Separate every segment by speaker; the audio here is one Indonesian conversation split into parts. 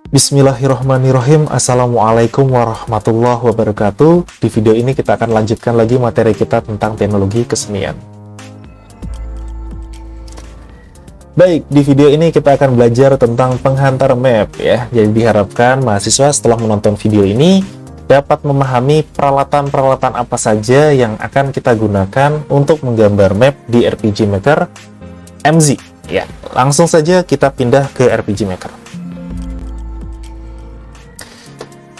Speaker 1: Bismillahirrahmanirrahim. Assalamualaikum warahmatullahi wabarakatuh. Di video ini kita akan lanjutkan lagi materi kita tentang teknologi kesenian. Baik, di video ini kita akan belajar tentang penghantar map ya. Jadi diharapkan mahasiswa setelah menonton video ini dapat memahami peralatan-peralatan apa saja yang akan kita gunakan untuk menggambar map di RPG Maker MZ ya. Langsung saja kita pindah ke RPG Maker.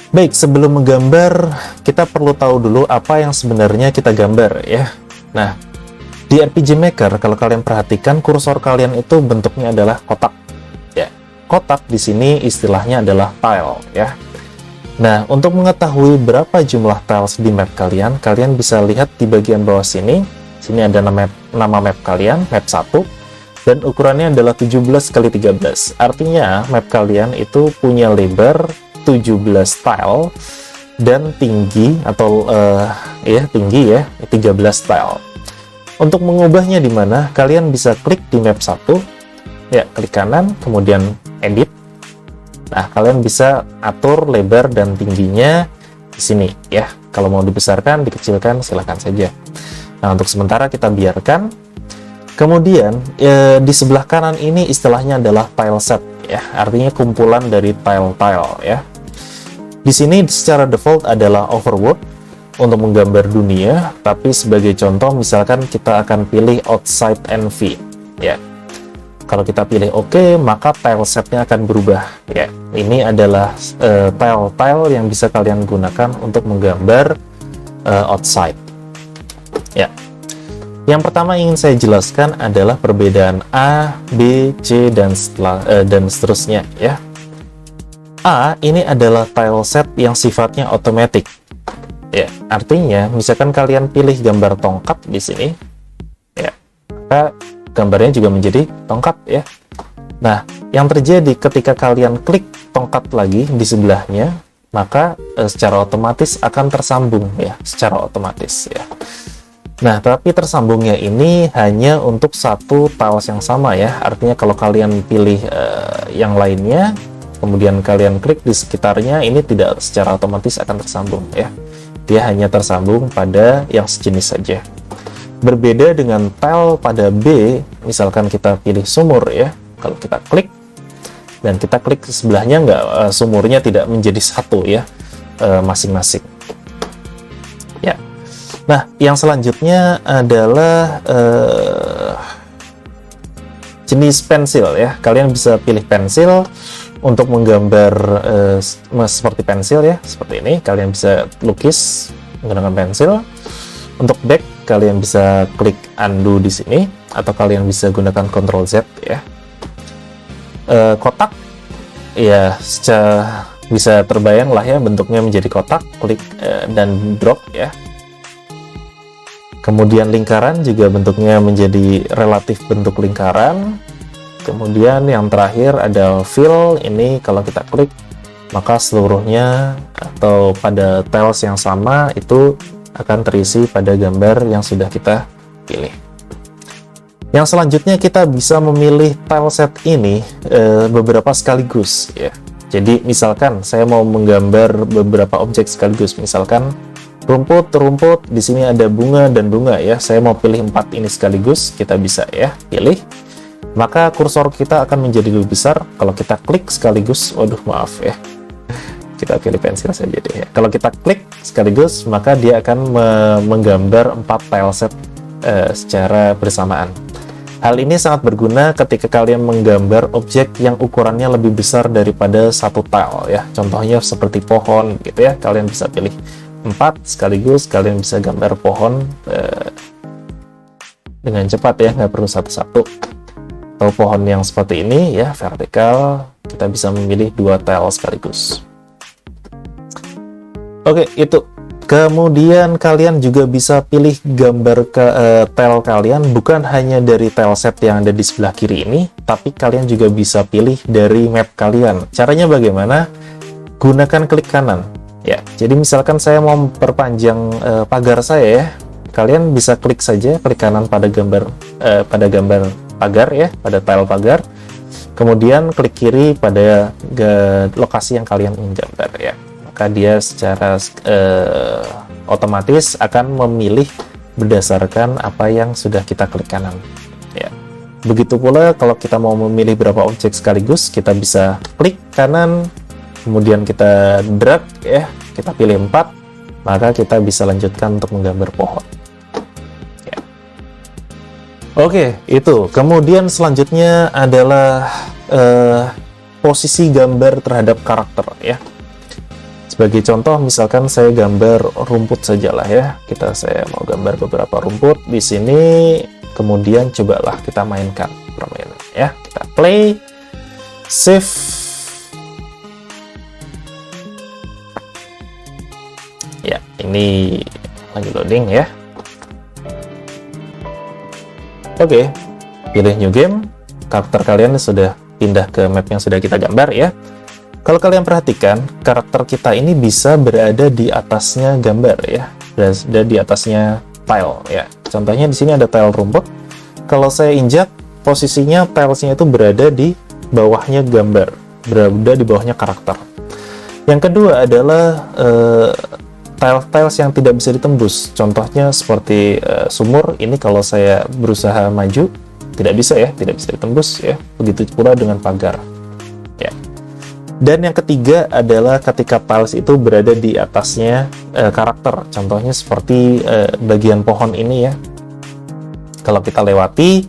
Speaker 1: Baik, sebelum menggambar, kita perlu tahu dulu apa yang sebenarnya kita gambar ya. Nah, di RPG Maker kalau kalian perhatikan kursor kalian itu bentuknya adalah kotak. Ya, kotak di sini istilahnya adalah tile ya. Nah, untuk mengetahui berapa jumlah tiles di map kalian, kalian bisa lihat di bagian bawah sini. Sini ada nama map kalian, map 1, dan ukurannya adalah 17x13. Artinya map kalian itu punya lebar 17 tile dan tinggi atau tinggi ya 13 tile. Untuk mengubahnya di mana? Kalian bisa klik di map 1 ya, klik kanan kemudian edit. Nah, kalian bisa atur lebar dan tingginya di sini ya. Kalau mau dibesarkan, dikecilkan silahkan saja. Nah, untuk sementara kita biarkan. Kemudian di sebelah kanan ini istilahnya adalah tile set ya, artinya kumpulan dari tile-tile ya. Di sini secara default adalah overworld untuk menggambar dunia, tapi sebagai contoh misalkan kita akan pilih outside NV ya. Kalau kita pilih OK, maka tile setnya akan berubah ya. Ini adalah tile-tile yang bisa kalian gunakan untuk menggambar outside ya. Yang pertama ingin saya jelaskan adalah perbedaan A, B, C, dan seterusnya ya. A ini adalah tile set yang sifatnya otomatis. Ya, artinya misalkan kalian pilih gambar tongkat di sini, ya, maka gambarnya juga menjadi tongkat ya. Nah, yang terjadi ketika kalian klik tongkat lagi di sebelahnya, maka secara otomatis akan tersambung ya, secara otomatis ya. Nah, tapi tersambungnya ini hanya untuk satu tiles yang sama ya. Artinya kalau kalian pilih yang lainnya, kemudian kalian klik di sekitarnya, ini tidak secara otomatis akan tersambung ya. Dia hanya tersambung pada yang sejenis saja. Berbeda dengan tile pada B, misalkan kita pilih sumur ya. Kalau kita klik dan kita klik ke sebelahnya, sumurnya tidak menjadi satu ya, masing-masing. Ya. Nah, yang selanjutnya adalah jenis pensil ya. Kalian bisa pilih pensil untuk menggambar seperti pensil ya, seperti ini. Kalian bisa lukis menggunakan pensil. Untuk back kalian bisa klik undo di sini, atau kalian bisa gunakan Ctrl Z ya. Kotak ya, bisa terbayang lah ya bentuknya menjadi kotak. Klik dan drop ya. Kemudian lingkaran juga bentuknya menjadi relatif bentuk lingkaran. Kemudian yang terakhir ada fill. Ini kalau kita klik maka seluruhnya atau pada tiles yang sama itu akan terisi pada gambar yang sudah kita pilih. Yang selanjutnya kita bisa memilih tile set ini beberapa sekaligus ya. Jadi misalkan saya mau menggambar beberapa objek sekaligus, misalkan rumput, di sini ada bunga dan bunga ya. Saya mau pilih 4 ini sekaligus, kita bisa ya pilih. Maka kursor kita akan menjadi lebih besar. Kalau kita klik sekaligus, waduh maaf ya, kita pilih pensil saja deh ya. Kalau kita klik sekaligus, maka dia akan menggambar 4 tile set secara bersamaan. Hal ini sangat berguna ketika kalian menggambar objek yang ukurannya lebih besar daripada satu tile ya. Contohnya seperti pohon gitu ya. Kalian bisa pilih 4 sekaligus, kalian bisa gambar pohon dengan cepat ya, nggak perlu satu-satu. Atau pohon yang seperti ini ya, vertikal, kita bisa memilih 2 tile sekaligus. Oke, itu. Kemudian kalian juga bisa pilih gambar tile kalian bukan hanya dari tile set yang ada di sebelah kiri ini, tapi kalian juga bisa pilih dari map kalian. Caranya bagaimana? Gunakan klik kanan ya. Jadi misalkan saya mau memperpanjang pagar saya ya, kalian bisa klik saja klik kanan pada gambar pagar ya, pada tile pagar. Kemudian klik kiri pada lokasi yang kalian ingin gambar ya. Maka dia secara otomatis akan memilih berdasarkan apa yang sudah kita klik kanan ya. Begitu pula kalau kita mau memilih berapa objek sekaligus, kita bisa klik kanan, kemudian kita drag ya, kita pilih 4, maka kita bisa lanjutkan untuk menggambar pohon ya. Oke, itu. Kemudian selanjutnya adalah posisi gambar terhadap karakter ya. Sebagai contoh, misalkan saya gambar rumput sajalah ya. Saya mau gambar beberapa rumput di sini. Kemudian cobalah kita mainkan permainan ya. Kita play, save. Ya, ini lagi loading ya. Oke, pilih new game. Karakter kalian sudah pindah ke map yang sudah kita gambar ya. Kalau kalian perhatikan, karakter kita ini bisa berada di atasnya gambar ya, berada di atasnya tile ya. Contohnya di sini ada tile rumput. Kalau saya injak, posisinya tilesnya itu berada di bawahnya gambar, berada di bawahnya karakter. Yang kedua adalah tiles yang tidak bisa ditembus. Contohnya seperti sumur. Ini kalau saya berusaha maju, tidak bisa ya, tidak bisa ditembus ya. Begitu pula dengan pagar. Ya. Dan yang ketiga adalah ketika tiles itu berada di atasnya karakter. Contohnya seperti bagian pohon ini ya. Kalau kita lewati,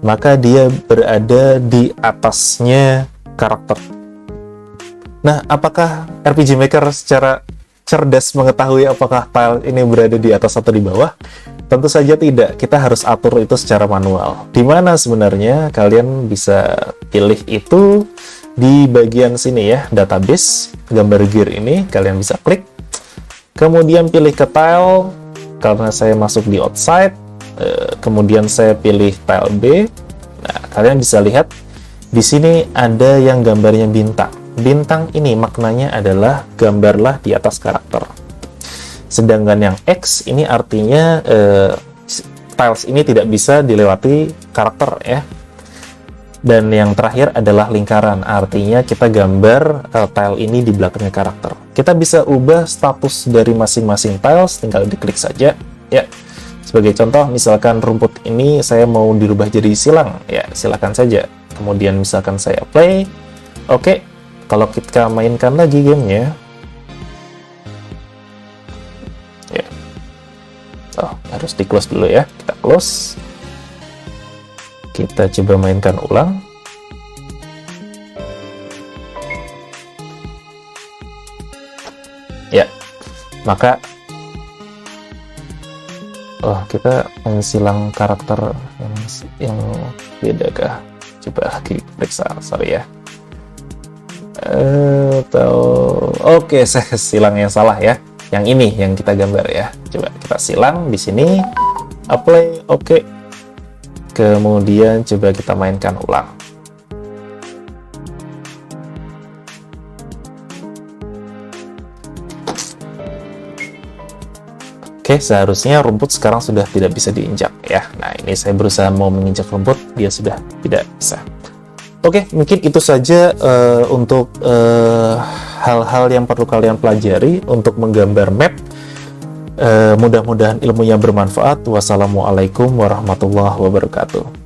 Speaker 1: maka dia berada di atasnya karakter. Nah, apakah RPG Maker secara cerdas mengetahui apakah tile ini berada di atas atau di bawah? Tentu saja tidak. Kita harus atur itu secara manual. Di mana sebenarnya kalian bisa pilih itu di bagian sini ya, database, gambar gear ini, kalian bisa klik. Kemudian pilih ke tile, karena saya masuk di outside, kemudian saya pilih tile B. Nah, kalian bisa lihat, di sini ada yang gambarnya bintang. Bintang ini maknanya adalah gambarlah di atas karakter. Sedangkan yang X ini artinya tiles ini tidak bisa dilewati karakter ya. Dan yang terakhir adalah lingkaran, artinya kita gambar tile ini di belakangnya karakter. Kita bisa ubah status dari masing-masing tiles, tinggal diklik saja ya. Sebagai contoh, misalkan rumput ini saya mau dirubah jadi silang ya, silakan saja. Kemudian misalkan saya play. Oke, kalau kita mainkan lagi gamenya ya. Oh, harus di close dulu ya, kita close. Kita coba mainkan ulang. Ya, maka kita silang karakter yang beda kah? Coba lagi periksa, sorry ya. Oke, saya silang yang salah ya. Yang ini yang kita gambar ya. Coba kita silang di sini. Apply, oke. Kemudian coba kita mainkan ulang. Oke, seharusnya rumput sekarang sudah tidak bisa diinjak ya. Nah, ini saya berusaha mau menginjak rumput, dia sudah tidak bisa. Oke, mungkin itu saja untuk hal-hal yang perlu kalian pelajari untuk menggambar map. Mudah-mudahan ilmunya bermanfaat. Wassalamualaikum warahmatullahi wabarakatuh.